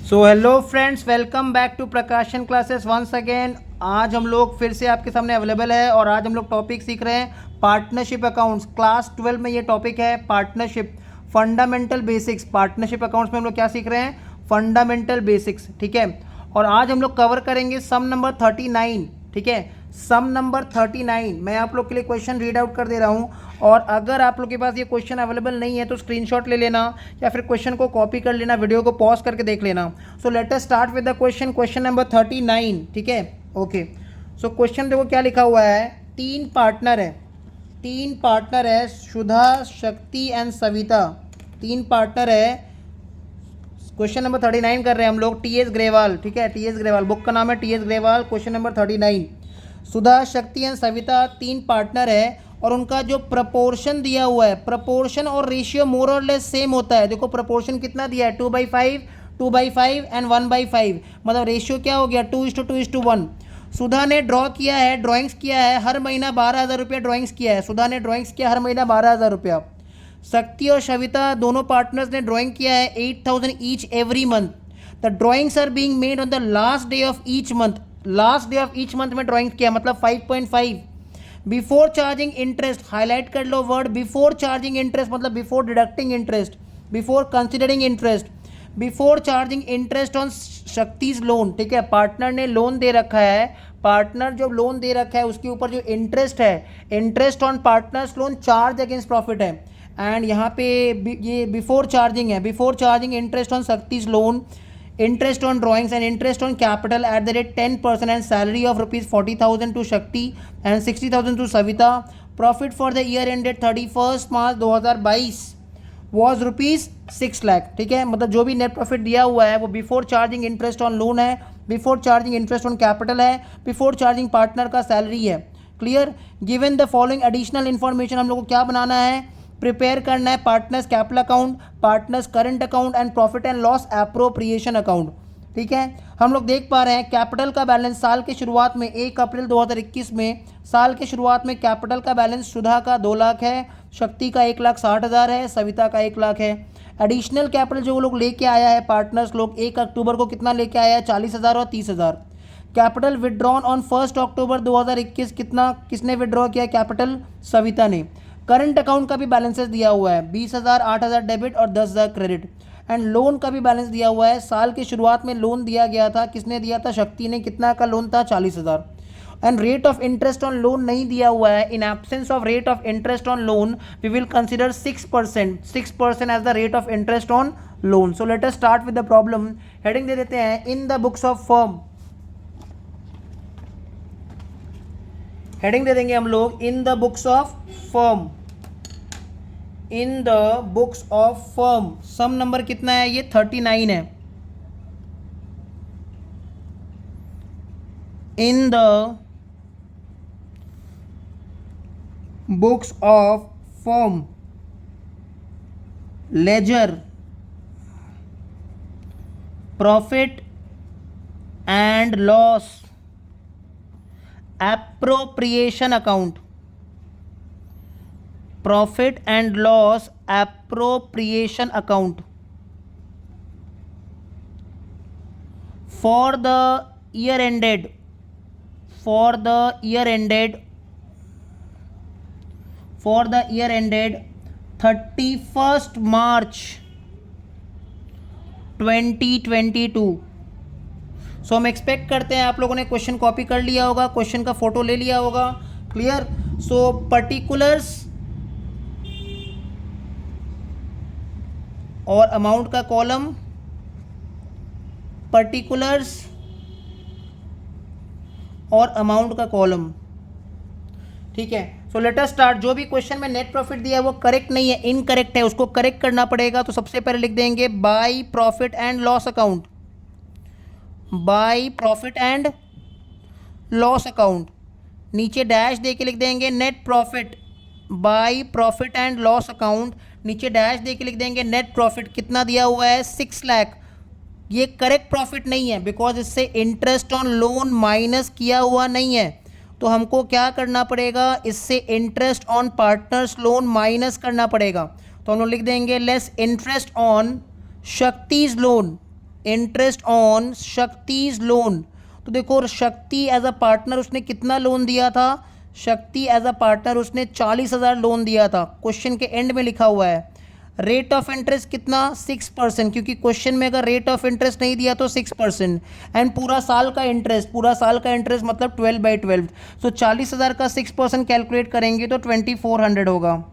So hello friends, welcome back to Prakashan classes once again. आज हम लोग फिर से आपके सामने अवेलेबल है और आज हम लोग टॉपिक सीख रहे हैं पार्टनरशिप अकाउंट्स। क्लास 12 में ये टॉपिक है partnership fundamental basics. Partnership accounts में हम लोग क्या सीख रहे हैं? फंडामेंटल बेसिक्स, ठीक है। और आज हम लोग कवर करेंगे सम नंबर 39, ठीक है। सम नंबर 39 मैं आप लोग के लिए क्वेश्चन रीड आउट कर दे रहा हूँ और अगर आप लोग के पास ये क्वेश्चन अवेलेबल नहीं है तो स्क्रीनशॉट ले लेना या फिर क्वेश्चन को कॉपी कर लेना, वीडियो को पॉज करके देख लेना। सो let us start with the question number 39, ठीक है। ओके, सो क्वेश्चन देखो क्या लिखा हुआ है। तीन पार्टनर है सुधा, शक्ति एंड सविता। तीन पार्टनर है। क्वेश्चन नंबर 39 कर रहे हैं हम लोग। टीएस ग्रेवाल, ठीक है, टीएस ग्रेवाल, बुक का नाम है टीएस ग्रेवाल। क्वेश्चन नंबर 39, सुधा, शक्ति एंड सविता तीन पार्टनर है और उनका जो प्रपोर्शन दिया हुआ है, प्रपोर्शन और रेशियो मोर और लेस सेम होता है। देखो प्रपोर्शन कितना दिया है, 2/5, 2/5 एंड 1/5। मतलब रेशियो क्या हो गया, 2:2:1। सुधा ने ड्रॉ किया है, ड्राइंग्स किया है, हर महीना 12,000 रुपया ड्राइंग्स किया है। सुधा ने ड्राइंग्स किया हर महीना 12,000 रुपया। शक्ति और सविता दोनों पार्टनर्स ने ड्राइंग किया है 8,000 each every month. The drawings are being made on the last day of each month. Last day of each month में ड्राइंग किया, मतलब 5.5। बिफोर चार्जिंग इंटरेस्ट, हाईलाइट कर लो वर्ड बिफोर चार्जिंग इंटरेस्ट, मतलब before deducting interest, before considering interest, before charging interest on Shakti's loan, ठीक है। Partner ने loan दे रखा है, पार्टनर जो लोन दे रखा है उसके ऊपर जो इंटरेस्ट है, interest on partners loan charge against profit है। एंड यहाँ पे ये बिफोर चार्जिंग है, before charging interest on Shakti's loan, interest on drawings and interest on capital at the rate 10% and salary of rupees 40,000 to Shakti and 60,000 to Savita. Profit for the year ended 31st March 2022 was rupees 6 lakh, ठीक है। मतलब जो भी net profit दिया हुआ है वो before charging interest on loan है, before charging interest on capital है, बिफोर चार्जिंग पार्टनर का सैलरी है। Clear. Given the following additional information, हम लोग को क्या बनाना है, प्रिपेयर करना है partners capital account, partners current account and profit and loss appropriation account, ठीक है। हम लोग देख पा रहे हैं कैपिटल का बैलेंस साल के शुरुआत में 1 अप्रैल 2021 में, साल के शुरुआत में कैपिटल का बैलेंस सुधा का 2 लाख है, शक्ति का 1,60,000 है, सविता का 1 लाख है। एडिशनल कैपिटल जो वो लोग लेके आया है पार्टनर्स लोग 1 अक्टूबर को कितना लेके आया है, 40,000 और 30,000। कैपिटल विदड्रॉन ऑन 1 अक्टूबर 2021 कितना, किसने विदड्रॉ किया कैपिटल, सविता ने। करंट अकाउंट का भी बैलेंसेस दिया हुआ है 20,000, 8,000 डेबिट और 10,000 क्रेडिट। एंड लोन का भी बैलेंस दिया हुआ है। साल की शुरुआत में लोन दिया गया था, किसने दिया था, शक्ति ने। कितना का लोन था, 40,000। And rate of interest on loan नहीं दिया हुआ है। In absence of rate of interest on loan we will consider 6% as the rate of interest on loan. So let us start with the problem. Heading दे देते हैं in the books of firm. हेडिंग दे देंगे हम लोग in the books of firm, in the books of firm. Sum number कितना है, ये 39 है। In the books of firm ledger, profit and loss appropriation account, profit and loss appropriation account for the year ended, for the year ended 31st March 2022। So हम expect करते हैं आप लोगों ने क्वेश्चन कॉपी कर लिया होगा, क्वेश्चन का फोटो ले लिया होगा। क्लियर। सो पर्टिकुलर्स और अमाउंट का कॉलम, पर्टिकुलर्स और अमाउंट का कॉलम, ठीक है। सो लेट अस स्टार्ट। जो भी क्वेश्चन में नेट प्रॉफिट दिया है वो करेक्ट नहीं है, इनकरेक्ट है, उसको करेक्ट करना पड़ेगा। तो सबसे पहले लिख देंगे by profit and loss account, by profit and loss account. नीचे डैश दे के लिख देंगे net profit, by profit and loss account. नीचे डैश दे के लिख देंगे नेट प्रॉफिट, कितना दिया हुआ है, 6 लाख। ये करेक्ट प्रॉफिट नहीं है बिकॉज इससे इंटरेस्ट ऑन लोन माइनस किया हुआ नहीं है। तो हमको क्या करना पड़ेगा, इससे interest on partners loan minus करना पड़ेगा। तो हम लोग लिख देंगे less interest on Shakti's loan, interest on Shakti's loan. तो देखो शक्ति एज अ पार्टनर उसने कितना लोन दिया था, शक्ति एज अ पार्टनर उसने 40,000 लोन दिया था, क्वेश्चन के एंड में लिखा हुआ है। रेट ऑफ इंटरेस्ट कितना 6%, क्योंकि क्वेश्चन में अगर रेट ऑफ इंटरेस्ट नहीं दिया तो 6%। एंड पूरा साल का इंटरेस्ट, पूरा साल का इंटरेस्ट मतलब 12/12। सो 40,000 का 6% कैलकुलेट करेंगे तो 2400 होगा।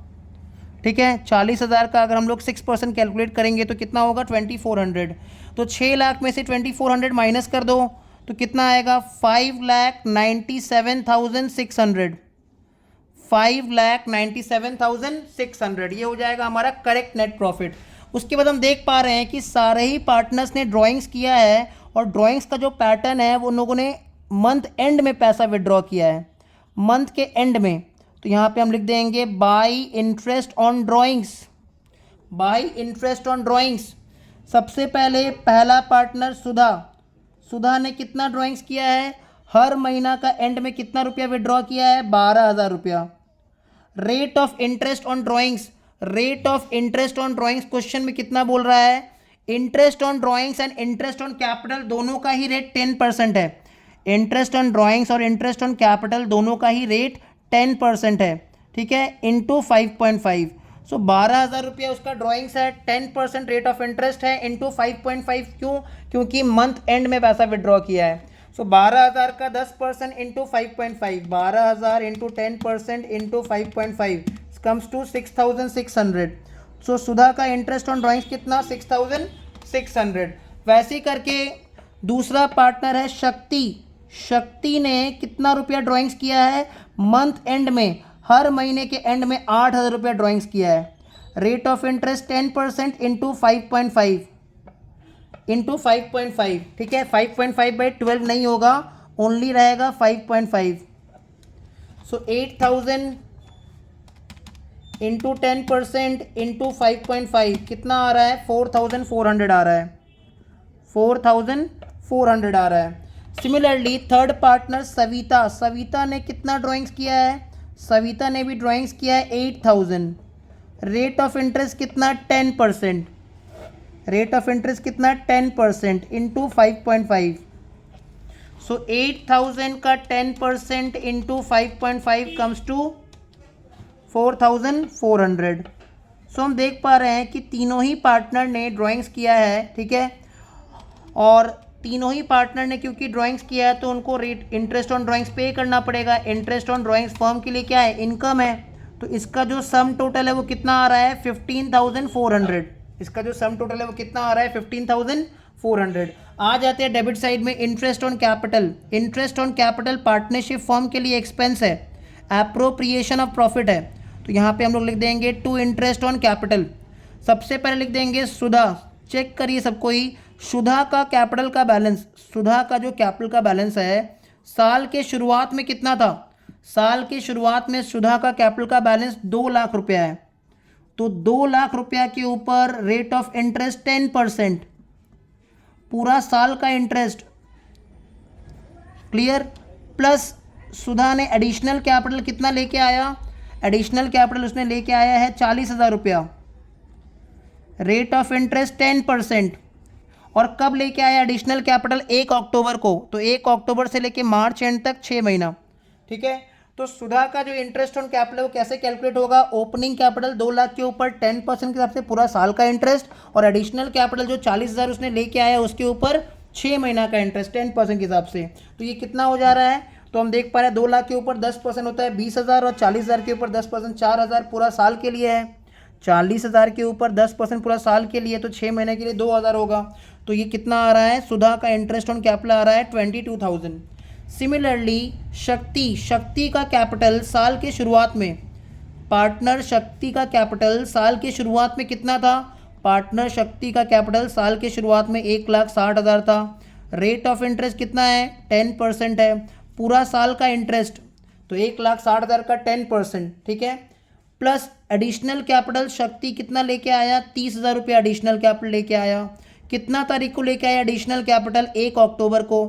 ठीक है, 40,000 का अगर हम लोग 6% कैलकुलेट करेंगे तो कितना होगा 2400। तो 6 लाख में से 2400 माइनस कर दो तो कितना आएगा 5,97,600। 5,97,600 ये हो जाएगा हमारा करेक्ट नेट प्रॉफिट। उसके बाद हम देख पा रहे हैं कि सारे ही पार्टनर्स ने ड्राइंग्स किया है और ड्राइंग्स का जो पैटर्न है वो उन लोगों ने मंथ एंड में पैसा विड्रॉ किया है, मंथ के एंड में। तो यहाँ पे हम लिख देंगे by interest on drawings, by interest on drawings. सबसे पहले पहला पार्टनर सुधा, सुधा ने कितना ड्राइंग्स किया है, हर महीना का एंड में कितना रुपया विड्रॉ किया है 12,000 रुपया। Rate of interest on drawings, rate of interest on drawings question में कितना बोल रहा है, interest on drawings and interest on capital दोनों का ही रेट 10% है। इंटरेस्ट ऑन ड्राइंग्स और इंटरेस्ट ऑन कैपिटल दोनों का ही रेट 10% है। ठीक है, इंटू 5.5। सो 12,000 रुपया उसका ड्राइंग्स है, 10% रेट ऑफ इंटरेस्ट है, इंटू 5.5। क्यों, क्योंकि मंथ एंड में पैसा विड्रॉ किया है। सो 12,000 का 10% into 5.5, 12,000 into 10% into 5.5 comes to 6,600। So Sudha का इंटरेस्ट ऑन ड्राइंग्स कितना 6,600। वैसे ही करके दूसरा पार्टनर है शक्ति, शक्ति ने कितना रुपया ड्राइंग्स किया है मंथ एंड में, हर महीने के एंड में 8,000 रुपया ड्राइंग्स किया है। Rate of interest 10% into 5.5 into 5.5। ठीक है, 5.5/12 नहीं होगा, ओनली रहेगा 5.5। सो 8,000 इंटू 10% इंटू 5.5 कितना आ रहा है 4,400 आ रहा है, 4,400 आ रहा है। Similarly third partner Savita, Savita ने कितना ड्राइंग्स किया है, सविता ने भी ड्राइंग्स किया है 8,000। रेट ऑफ इंटरेस्ट कितना 10%, रेट ऑफ इंटरेस्ट कितना 10% इंटू 5.5। सो 8,000 का 10% इंटू 5.5 कम्स टू 4,400। सो हम देख पा रहे हैं कि तीनों ही पार्टनर ने ड्राइंग्स किया है। ठीक है, और तीनों ही पार्टनर ने क्योंकि ड्राइंग्स किया है तो उनको रेट इंटरेस्ट ऑन ड्राइंग्स पे करना पड़ेगा। इंटरेस्ट ऑन ड्राइंग्स फर्म के लिए क्या है, इनकम है। तो इसका जो सम टोटल है वो कितना आ रहा है 15,400। इसका जो सम टोटल है वो कितना आ रहा है 15,400। आ जाते हैं डेबिट साइड में interest on capital. Interest on capital partnership firm के लिए एक्सपेंस है, एप्रोप्रिएशन ऑफ प्रॉफिट है। तो यहाँ पे हम लोग लिख देंगे टू इंटरेस्ट ऑन कैपिटल। सबसे पहले लिख देंगे सुधा, चेक करिए सबको ही, सुधा का कैपिटल का बैलेंस, सुधा का जो कैपिटल का बैलेंस है साल के शुरुआत में कितना था, साल के शुरुआत में सुधा का कैपिटल का बैलेंस 2 लाख रुपया है। तो 2 लाख रुपया के ऊपर रेट ऑफ इंटरेस्ट 10%, पूरा साल का इंटरेस्ट, क्लियर। प्लस सुधा ने एडिशनल कैपिटल कितना लेके आया, एडिशनल कैपिटल उसने लेके आया है 40,000 रुपया, रेट ऑफ इंटरेस्ट 10%। और कब लेके आया एडिशनल कैपिटल 1 अक्टूबर को, तो 1 अक्टूबर से लेके मार्च एंड तक 6 महीना। ठीक है, तो सुधा का जो इंटरेस्ट ऑन कैपिटल वो कैसे कैलकुलेट होगा, ओपनिंग कैपिटल 2 लाख के ऊपर 10% के हिसाब से पूरा साल का इंटरेस्ट, और एडिशनल कैपिटल जो 40,000 उसने लेके आया उसके ऊपर 6 महीना का इंटरेस्ट 10% के हिसाब से। तो ये कितना हो जा रहा है, तो हम देख पा रहे हैं 2 लाख के ऊपर 10% होता है 20,000, और 40,000 के ऊपर 10% 4,000 पूरा साल के लिए है। 40,000 के ऊपर 10% पूरा साल के लिए, तो 6 महीने के लिए 2,000 होगा। तो ये कितना आ रहा है, सुधा का इंटरेस्ट ऑन कैपिटल आ रहा है 22,000। सिमिलरली शक्ति, शक्ति का कैपिटल साल के शुरुआत में, पार्टनर शक्ति का कैपिटल साल के शुरुआत में कितना था, पार्टनर शक्ति का कैपिटल साल के शुरुआत में 1,60,000 था। रेट ऑफ इंटरेस्ट कितना है 10% है, पूरा साल का इंटरेस्ट, तो 1,60,000 का 10%। ठीक है, प्लस एडिशनल कैपिटल शक्ति कितना लेके आया 30,000 रुपया एडिशनल कैपिटल लेके आया। कितना तारीख को लेके आया एडिशनल कैपिटल 1 अक्टूबर को,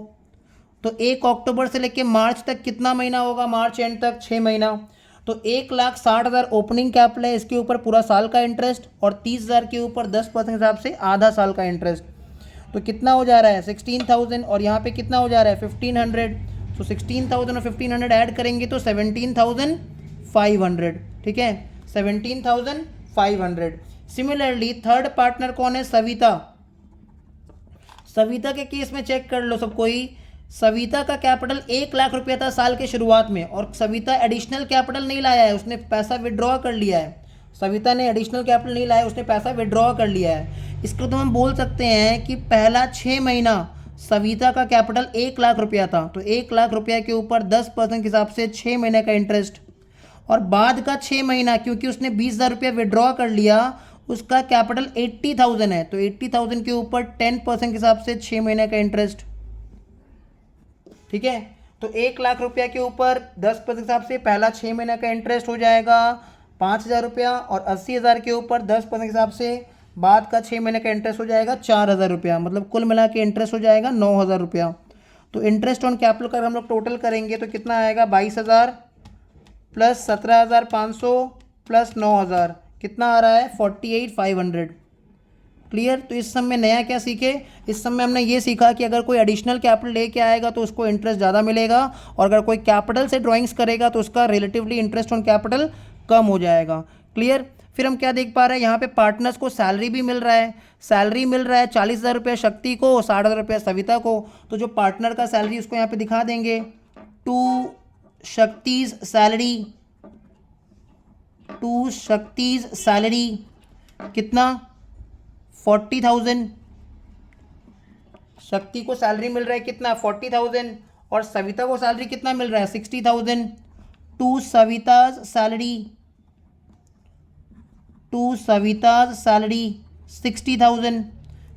तो 1 अक्टूबर से लेके मार्च तक कितना महीना होगा, मार्च एंड तक 6 महीना। तो 1,60,000 ओपनिंग कैपिटल है, इसके ऊपर पूरा साल का इंटरेस्ट, और 30,000 के ऊपर 10% के हिसाब से आधा साल का इंटरेस्ट। तो कितना हो जा रहा है 16,000 और यहाँ पे कितना हो जा रहा है 1,500। तो 16,000 और 1,500 ऐड करेंगे तो 17,500, ठीक है 17,500। सिमिलरली थर्ड पार्टनर कौन है सविता। सविता के केस में चेक कर लो सब कोई, सविता का कैपिटल 1,00,000 रुपया था साल के शुरुआत में और सविता एडिशनल कैपिटल नहीं लाया है, उसने पैसा विड्रॉ कर लिया है। सविता ने एडिशनल कैपिटल नहीं लाया, उसने पैसा विड्रॉ कर लिया है। इसको तो हम बोल सकते हैं कि पहला 6 महीना सविता का कैपिटल 1,00,000 रुपया था, तो 1,00,000 रुपया के ऊपर 10% के हिसाब से 6 महीने का इंटरेस्ट, और बाद का 6 महीना क्योंकि उसने 20,000 रुपया विड्रॉ कर लिया, उसका कैपिटल 80,000 है, तो 80,000 के ऊपर 10% के हिसाब से 6 महीने का इंटरेस्ट, ठीक है। तो 1,00,000 रुपया के ऊपर 10% के हिसाब से पहला 6 महीने का इंटरेस्ट हो जाएगा 5,000 रुपया, और 80,000 के ऊपर 10% के हिसाब से बाद का 6 महीने का इंटरेस्ट हो जाएगा 4,000 रुपया, मतलब कुल मिला के इंटरेस्ट हो जाएगा 9,000 रुपया। तो इंटरेस्ट ऑन कैपिटल का हम लोग टोटल करेंगे तो कितना आएगा 22,000 प्लस 17,500 प्लस 9,000, कितना आ रहा है 48,500। क्लियर। तो इस सम में नया क्या सीखे, इस सम में हमने ये सीखा कि अगर कोई एडिशनल कैपिटल लेके आएगा तो उसको इंटरेस्ट ज़्यादा मिलेगा, और अगर कोई कैपिटल से ड्राइंग्स करेगा तो उसका रिलेटिवली इंटरेस्ट ऑन कैपिटल कम हो जाएगा। क्लियर। फिर हम क्या देख पा रहे हैं, यहाँ पे पार्टनर्स को सैलरी भी मिल रहा है, सैलरी मिल रहा है 40,000 रुपये शक्ति को, 60,000 रुपये सविता को। तो जो पार्टनर का सैलरी उसको यहाँ पे दिखा देंगे, टू शक्तिज सैलरी कितना 40,000, शक्ति को सैलरी मिल रहा है कितना 40,000, और सविता को सैलरी कितना मिल रहा है 60,000। To Savita's salary 60,000।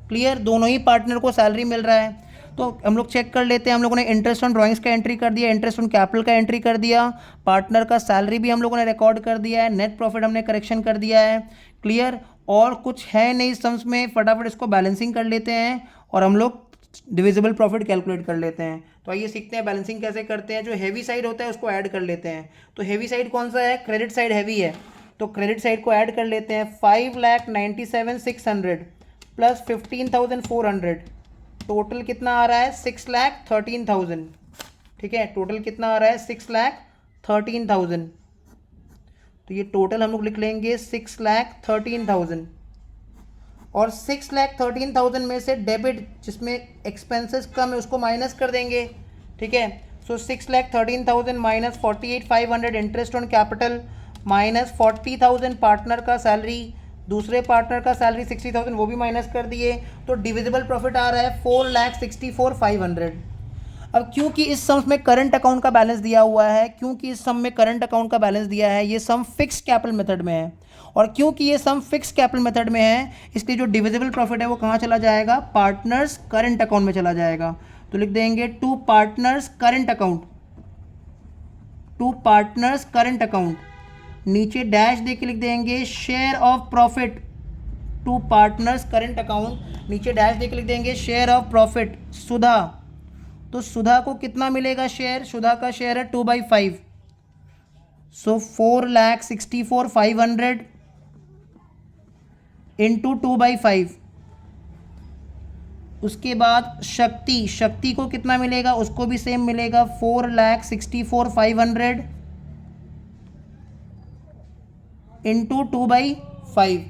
क्लियर। दोनों ही पार्टनर को सैलरी मिल रहा है। तो हम लोग चेक कर लेते हैं, हम लोगों ने इंटरेस्ट ऑन ड्राइंग्स का एंट्री कर दिया, इंटरेस्ट ऑन कैपिटल का एंट्री कर दिया, पार्टनर का सैलरी भी हम लोगों ने रिकॉर्ड कर दिया है, नेट प्रॉफिट हमने करेक्शन कर दिया है। क्लियर। और कुछ है नहीं सम्स में, फटाफट इसको बैलेंसिंग कर लेते हैं और हम लोग डिविजिबल प्रॉफिट कैलकुलेट कर लेते हैं। तो आइए सीखते हैं बैलेंसिंग कैसे करते हैं। जो हैवी साइड होता है उसको ऐड कर लेते हैं। तो हैवी साइड कौन सा है, क्रेडिट साइड हैवी है, तो क्रेडिट साइड को ऐड कर लेते हैं। 5,97,600 प्लस 15,400, टोटल कितना आ रहा है 6,13,000, ठीक है। टोटल कितना आ रहा है 6,13,000, तो ये टोटल हम लोग लिख लेंगे 6,13,000, और 6,13,000 में से डेबिट जिसमें एक्सपेंसेस कम है उसको माइनस कर देंगे, ठीक है। सो 6,13,000 minus 48,500 interest on capital minus 40,000 partner का सैलरी, दूसरे पार्टनर का सैलरी 60,000 वो भी माइनस कर दिए, तो डिविजिबल प्रॉफिट आ रहा है 4,64,500। अब क्योंकि इस सम में करंट अकाउंट का बैलेंस दिया हुआ है, क्योंकि इस सम में करंट अकाउंट का बैलेंस दिया है, ये सम फिक्स कैपिटल मेथड में है, और क्योंकि ये सम फिक्स कैपिटल मेथड में है इसलिए जो डिविजिबल प्रॉफिट है वो कहाँ चला जाएगा, पार्टनर्स करंट अकाउंट में चला जाएगा। तो लिख देंगे टू पार्टनर्स करंट अकाउंट, नीचे डैश दे के लिख देंगे share of profit, to partners current account, नीचे डैश दे के लिख देंगे शेयर ऑफ प्रॉफिट सुधा। तो सुधा को कितना मिलेगा शेयर, सुधा का शेयर है 2/5, सो 4,64,500 इंटू 2/5। उसके बाद शक्ति को कितना मिलेगा, उसको भी सेम मिलेगा 4,64,500 इंटू 2/5।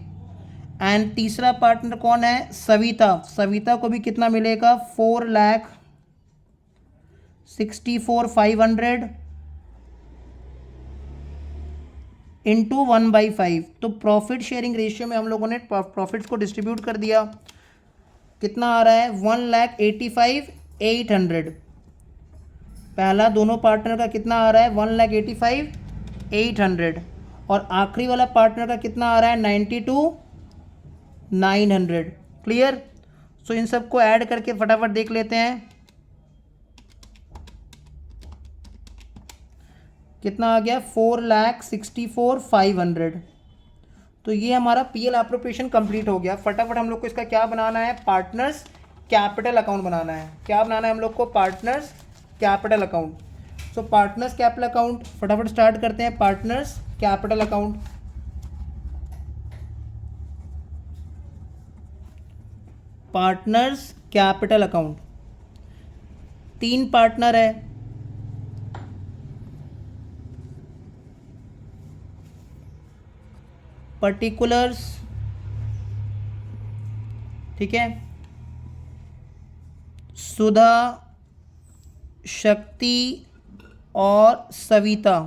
एंड तीसरा पार्टनर कौन है, सविता को भी कितना मिलेगा 4,64,500 इंटू 1/5। तो प्रॉफिट शेयरिंग रेशियो में हम लोगों ने प्रॉफिट्स को डिस्ट्रीब्यूट कर दिया, कितना आ रहा है 1,85,800। पहला दोनों पार्टनर का कितना आ रहा है 1,85,800, और आखिरी वाला पार्टनर का कितना आ रहा है 92,900। क्लियर। सो इन सबको ऐड करके फटाफट देख लेते हैं कितना आ गया 4,64,500। तो ये हमारा पीएल एप्रोप्रिएशन कंप्लीट हो गया। फटाफट हम लोग को इसका क्या बनाना है, पार्टनर्स कैपिटल अकाउंट बनाना है। क्या बनाना है हम लोग को, पार्टनर्स कैपिटल अकाउंट। सो पार्टनर्स कैपिटल अकाउंट फटाफट स्टार्ट करते हैं। Partners capital account, partners capital account. 3 partner है, पर्टिकुलर्स, ठीक है, सुधा, शक्ति और सविता।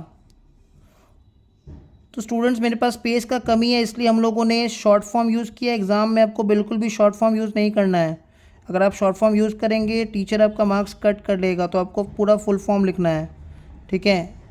तो स्टूडेंट्स मेरे पास स्पेस का कमी है, इसलिए हम लोगों ने शॉर्ट फॉर्म यूज़ किया। एग्ज़ाम में आपको बिल्कुल भी शॉर्ट फॉर्म यूज़ नहीं करना है। अगर आप शॉर्ट फॉर्म यूज़ करेंगे टीचर आपका मार्क्स कट कर लेगा, तो आपको पूरा फुल फॉर्म लिखना है, ठीक है।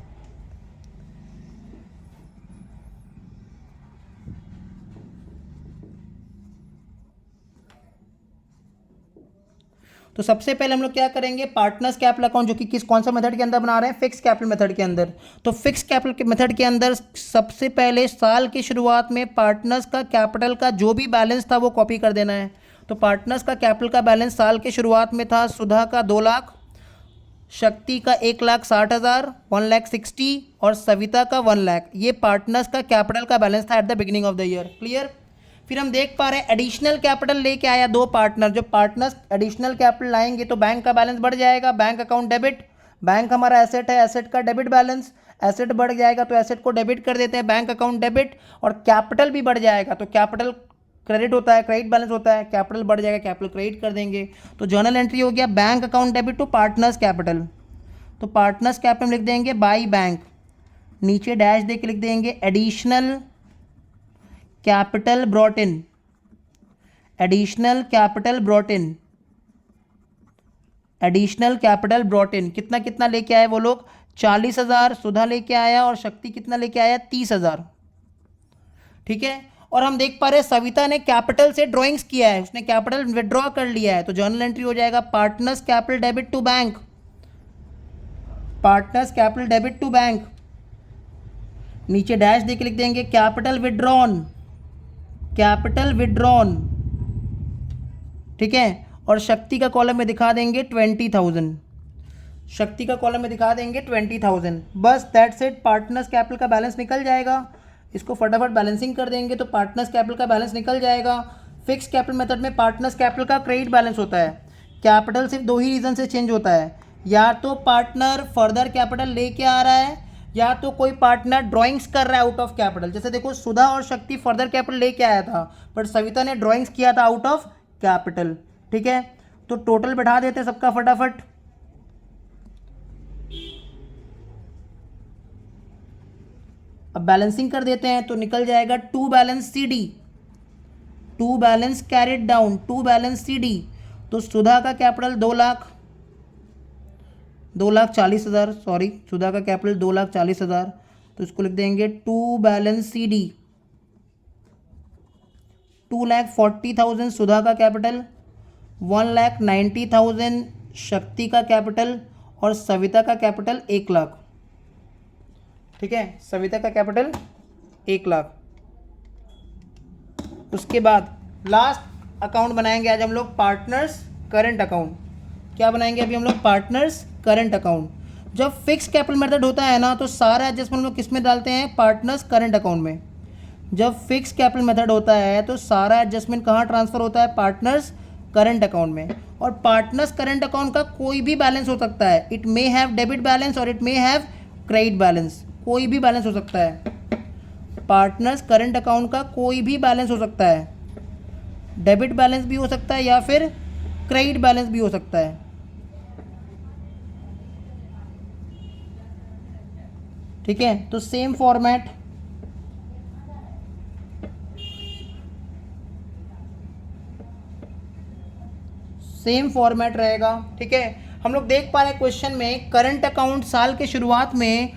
तो सबसे पहले हम लोग क्या करेंगे, पार्टनर्स कैपिटल अकाउंट, जो कि कौन सा मेथड के अंदर बना रहे हैं, फिक्स कैपिटल मेथड के अंदर। तो फिक्स कैपिटल के मेथड के अंदर सबसे पहले साल की शुरुआत में पार्टनर्स का कैपिटल का जो भी बैलेंस था वो कॉपी कर देना है। तो पार्टनर्स का कैपिटल का बैलेंस साल के शुरुआत में था सुधा का 2 लाख, शक्ति का 1,60,000 1,60,000 और सविता का 1 लाख। ये पार्टनर्स का कैपिटल का बैलेंस था at the beginning of the year. Clear. फिर हम देख पा रहे हैं एडिशनल कैपिटल लेके आया 2 पार्टनर। जब पार्टनर्स एडिशनल कैपिटल लाएंगे तो बैंक का बैलेंस बढ़ जाएगा, बैंक अकाउंट डेबिट। बैंक हमारा एसेट है, एसेट का डेबिट बैलेंस, एसेट बढ़ जाएगा तो एसेट को डेबिट कर देते हैं, बैंक अकाउंट डेबिट। और कैपिटल भी बढ़ जाएगा तो कैपिटल क्रेडिट होता है, क्रेडिट बैलेंस होता है, कैपिटल बढ़ जाएगा, कैपिटल क्रेडिट कर देंगे। तो जर्नल एंट्री हो गया bank account debit to partners capital. तो पार्टनर्स कैपिटल लिख देंगे बाई बैंक, नीचे डैश दे के लिख देंगे additional capital brought in, additional capital brought in, additional capital brought in. कितना कितना लेके आए वो लोग, 40,000 सुधा लेके आया और शक्ति कितना लेके आया, 30,000, ठीक है। और हम देख पा रहे हैं सविता ने कैपिटल से ड्राइंग्स किया है, उसने कैपिटल विड्रॉ कर लिया है। तो जर्नल एंट्री हो जाएगा partners capital debit to bank, partners capital debit to bank, नीचे डैश देके लिख देंगे कैपिटल विड्रॉन, कैपिटल विड्रॉन, ठीक है। और शक्ति का कॉलम में दिखा देंगे 20,000, शक्ति का कॉलम में दिखा देंगे 20,000। बस दैट्स इट, पार्टनर्स कैपिटल का बैलेंस निकल जाएगा। इसको फटाफट बैलेंसिंग कर देंगे तो पार्टनर्स कैपिटल का बैलेंस निकल जाएगा। फिक्स कैपिटल मेथड में पार्टनर्स कैपिटल का क्रेडिट बैलेंस होता है। कैपिटल सिर्फ 2 ही रीज़न से चेंज होता है, या तो पार्टनर फर्दर कैपिटल लेके आ रहा है या तो कोई पार्टनर ड्राइंग्स कर रहा है आउट ऑफ कैपिटल। जैसे देखो सुधा और शक्ति फर्दर कैपिटल लेके आया था बट सविता ने ड्राइंग्स किया था आउट ऑफ कैपिटल, ठीक है। तो टोटल बैठा देते हैं सबका फटाफट। अब बैलेंसिंग कर देते हैं तो निकल जाएगा 2 balance CD, 2 balance carried down, 2 balance CD। तो सुधा का कैपिटल 2,40,000, सॉरी सुधा का कैपिटल 2,40,000, तो इसको लिख देंगे 2 बैलेंस CD, 2,40,000 सुधा का कैपिटल, 1,90,000 शक्ति का कैपिटल और सविता का कैपिटल 1 लाख, ठीक है। सविता का कैपिटल 1 लाख। उसके बाद लास्ट अकाउंट बनाएंगे आज हम लोग, पार्टनर्स करंट अकाउंट। क्या बनाएंगे अभी हम लोग, पार्टनर्स करंट अकाउंट। जब फिक्स कैपिटल मेथड होता है ना तो सारा एडजस्टमेंट हम लोग किस में डालते हैं, पार्टनर्स करंट अकाउंट में। जब फिक्स कैपिटल मेथड होता है तो सारा एडजस्टमेंट कहाँ ट्रांसफर होता है, पार्टनर्स करंट अकाउंट में। और पार्टनर्स करंट अकाउंट का कोई भी बैलेंस हो सकता है, it may have debit balance और it may have credit balance, कोई भी बैलेंस हो सकता है। पार्टनर्स करंट अकाउंट का कोई भी बैलेंस हो सकता है, डेबिट बैलेंस भी हो सकता है या फिर क्रेडिट बैलेंस भी हो सकता है, ठीक है। तो सेम फॉर्मेट, सेम फॉर्मेट रहेगा, ठीक है। हम लोग देख पा रहे हैं क्वेश्चन में करंट अकाउंट साल के शुरुआत में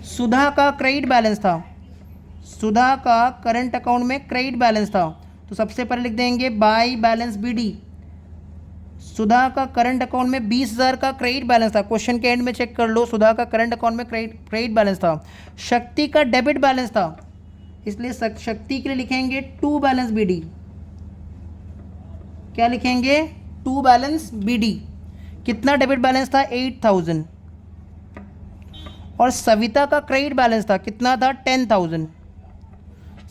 सुधा का क्रेडिट बैलेंस था, सुधा का करंट अकाउंट में क्रेडिट बैलेंस था। तो सबसे पहले लिख देंगे बाई बैलेंस BD, सुधा का करंट अकाउंट में 20,000 का क्रेडिट बैलेंस था। क्वेश्चन के एंड में चेक कर लो, सुधा का करंट अकाउंट में क्रेडिट बैलेंस था। शक्ति का डेबिट बैलेंस था, इसलिए शक्ति के लिए लिखेंगे 2 बैलेंस BD। क्या लिखेंगे, 2 बैलेंस BD। कितना डेबिट बैलेंस था, 8,000। और सविता का क्रेडिट बैलेंस था, कितना था, 10,000।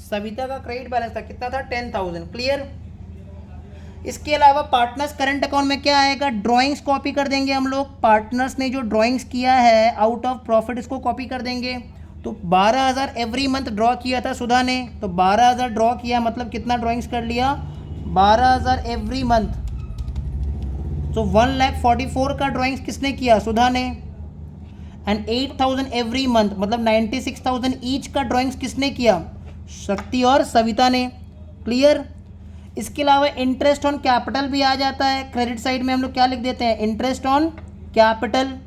सविता का क्रेडिट बैलेंस था, कितना था, 10,000। क्लियर। इसके अलावा पार्टनर्स करंट अकाउंट में क्या आएगा, ड्राइंग्स कॉपी कर देंगे हम लोग। पार्टनर्स ने जो ड्राइंग्स किया है आउट ऑफ प्रॉफिट इसको कॉपी कर देंगे। तो 12,000 एवरी मंथ ड्रॉ किया था सुधा ने, तो 12,000 ड्रॉ किया मतलब कितना ड्राइंग्स कर लिया, 12,000 एवरी मंथ। तो 1,44,000 का ड्राइंग्स किसने किया, सुधा ने। एंड 8,000 एवरी मंथ मतलब 96,000 ईच का ड्राइंग्स किसने किया, शक्ति और सविता ने। क्लियर। इसके अलावा इंटरेस्ट ऑन कैपिटल भी आ जाता है। क्रेडिट साइड में हम लोग क्या लिख देते हैं, interest on capital.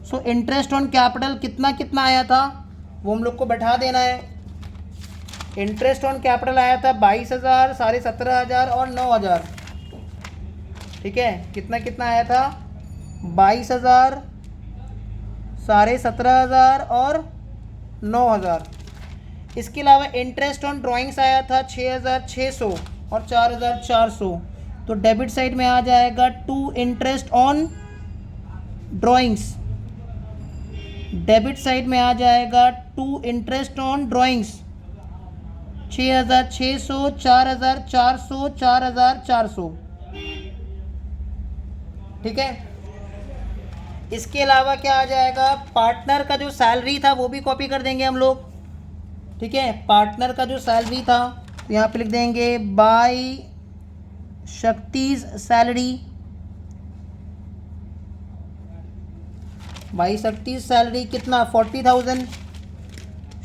So interest on capital कितना कितना आया था वो हम लोग को बैठा देना है। इंटरेस्ट ऑन कैपिटल आया था 22,000, 17,500 और 9,000। ठीक है, कितना कितना आया था, 22,000, 17,500 और 9,000। इसके अलावा इंटरेस्ट ऑन ड्राइंग्स आया था 6,600 और 4,400। तो डेबिट साइड में आ जाएगा to interest on drawings. Debit side में आ जाएगा टू इंटरेस्ट ऑन ड्राइंग्स 6,600, 4,400, 4,400। ठीक है। इसके अलावा क्या आ जाएगा, पार्टनर का जो सैलरी था वो भी कॉपी कर देंगे हम लोग। ठीक है, पार्टनर का जो सैलरी था तो यहाँ पे लिख देंगे बाय शक्तिज सैलरी। बाई शक्ति सैलरी कितना, 40,000।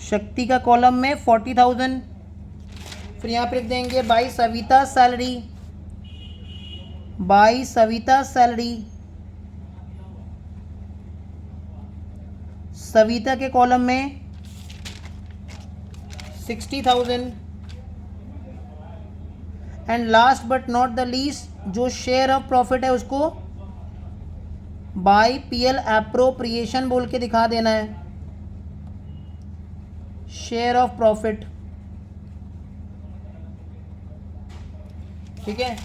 शक्ति का कॉलम में 40,000। फिर यहाँ पे लिख देंगे by Savita salary. By Savita salary, Savita के कॉलम में 60,000। And last but not the least जो शेयर ऑफ प्रॉफिट है उसको बाय पीएल एप्रोप्रिएशन बोल के दिखा देना है, शेयर ऑफ प्रॉफिट। ठीक है,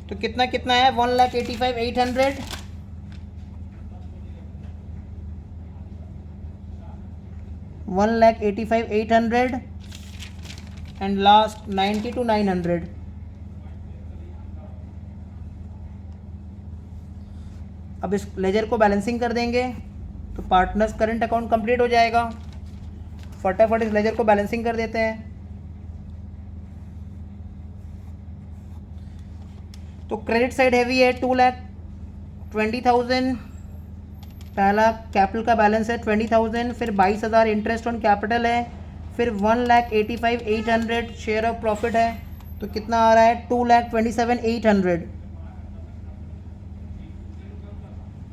तो कितना कितना है, 1,85,800। $1,85,800 एंड लास्ट 92,900। अब इस लेजर को बैलेंसिंग कर देंगे तो पार्टनर्स करंट अकाउंट कंप्लीट हो जाएगा। फटाफट इस लेजर को बैलेंसिंग कर देते हैं। तो क्रेडिट साइड हैवी है 2,20,000। पहला कैपिटल का बैलेंस है 20,000, फिर 22,000 इंटरेस्ट ऑन कैपिटल है, फिर 1,85,800 शेयर ऑफ प्रॉफिट है। तो कितना आ रहा है, 2,27,800।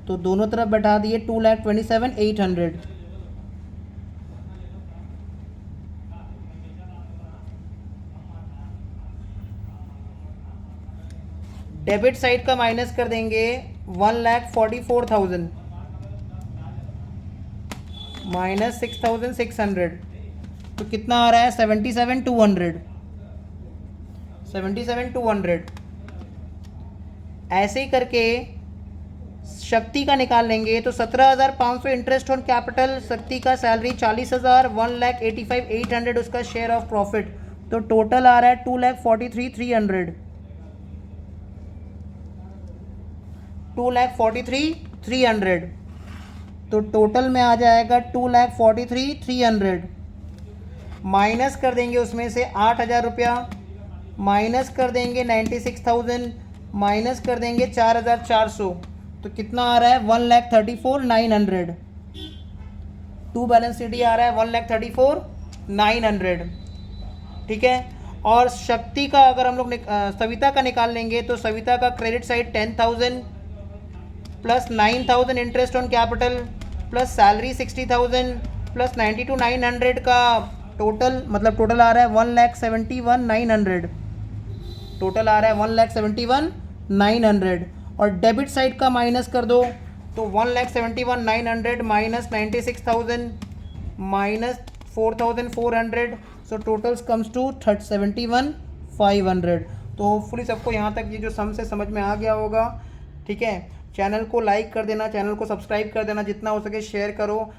तो दोनों तरफ बैठा दिए 2,27,800। डेबिट साइड का माइनस कर देंगे 1,44,000 माइनस 6,600। तो कितना आ रहा है, 77,200। 77,200। ऐसे ही करके शक्ति का निकाल लेंगे तो 17,500 इंटरेस्ट ऑन कैपिटल, शक्ति का सैलरी 40,000, 1,85,800 उसका शेयर ऑफ प्रॉफिट। तो टोटल आ रहा है 2,43,300। 2,43,300। तो टोटल में आ जाएगा 2,43,300। माइनस कर देंगे उसमें से 8,000 रुपया, माइनस कर देंगे 96,000, माइनस कर देंगे 4,400। तो कितना आ रहा है, 1,34,900। टू बैलेंस शीट आ रहा है 1,34,900। ठीक है। और शक्ति का अगर हम लोग सविता का निकाल लेंगे तो सविता का credit side 10,000 plus 9,000 interest on capital plus salary 60,000 plus 92,900 का टोटल, मतलब टोटल आ रहा है 1,71,900। टोटल आ रहा है 1,71,900। और डेबिट साइड का माइनस कर दो तो 1,71,900 minus 96,000 minus 4,400। So totals comes to 71,500। तो होपफुली सबको यहाँ तक ये जो सम से समझ में आ गया होगा। ठीक है, चैनल को लाइक कर देना, चैनल को सब्सक्राइब कर देना, जितना हो सके शेयर करो।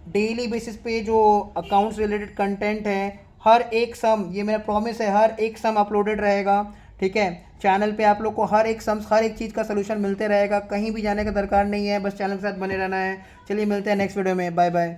डेली बेसिस पे जो अकाउंट्स रिलेटेड कंटेंट है, हर एक सम, ये मेरा प्रॉमिस है, हर एक सम अपलोडेड रहेगा। ठीक है, चैनल पे आप लोग को हर एक चीज़ का सोल्यूशन मिलते रहेगा, कहीं भी जाने का दरकार नहीं है, बस चैनल के साथ बने रहना है। चलिए मिलते हैं नेक्स्ट वीडियो में, बाय बाय।